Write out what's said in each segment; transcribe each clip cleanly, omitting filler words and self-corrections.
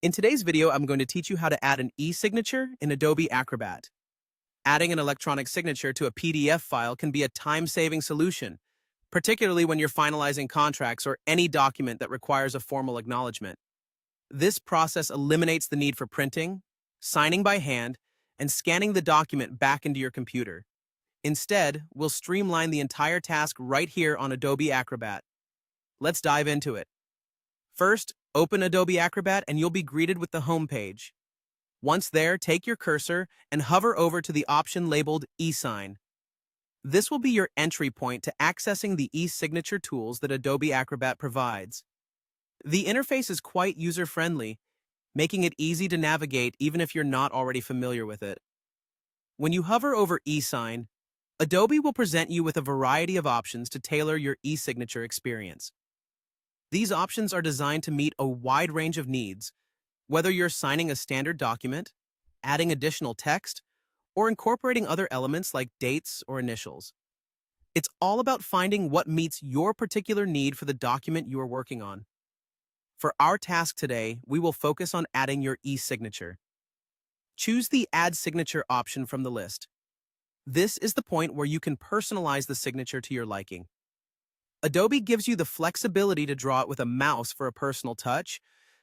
In today's video, I'm going to teach you how to add an e-signature in Adobe Acrobat. Adding an electronic signature to a PDF file can be a time-saving solution, particularly when you're finalizing contracts or any document that requires a formal acknowledgement. This process eliminates the need for printing, signing by hand, and scanning the document back into your computer. Instead, we'll streamline the entire task right here on Adobe Acrobat. Let's dive into it. First, open Adobe Acrobat and you'll be greeted with the home page. Once there, take your cursor and hover over to the option labeled eSign. This will be your entry point to accessing the e-signature tools that Adobe Acrobat provides. The interface is quite user-friendly, making it easy to navigate even if you're not already familiar with it. When you hover over eSign, Adobe will present you with a variety of options to tailor your e-signature experience. These options are designed to meet a wide range of needs, whether you're signing a standard document, adding additional text, or incorporating other elements like dates or initials. It's all about finding what meets your particular need for the document you are working on. For our task today, we will focus on adding your e-signature. Choose the Add Signature option from the list. This is the point where you can personalize the signature to your liking. Adobe gives you the flexibility to draw it with a mouse for a personal touch,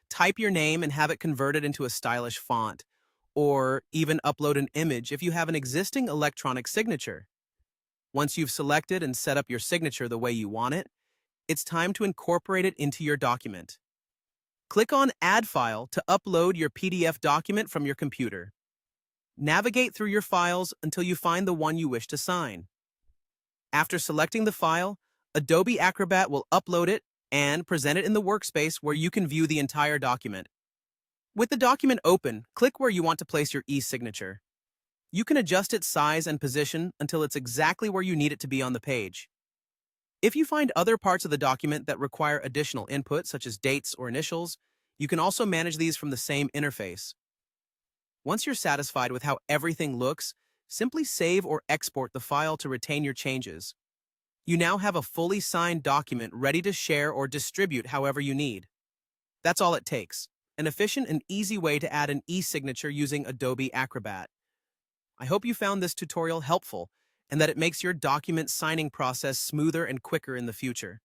type your name and have it converted into a stylish font, or even upload an image if you have an existing electronic signature. Once you've selected and set up your signature the way you want it, it's time to incorporate it into your document. Click on Add File to upload your PDF document from your computer. Navigate through your files until you find the one you wish to sign. After selecting the file, Adobe Acrobat will upload it and present it in the workspace where you can view the entire document. With the document open, click where you want to place your e-signature. You can adjust its size and position until it's exactly where you need it to be on the page. If you find other parts of the document that require additional input, such as dates or initials, you can also manage these from the same interface. Once you're satisfied with how everything looks, simply save or export the file to retain your changes. You now have a fully signed document ready to share or distribute however you need. That's all it takes, an efficient and easy way to add an e-signature using Adobe Acrobat. I hope you found this tutorial helpful and that it makes your document signing process smoother and quicker in the future.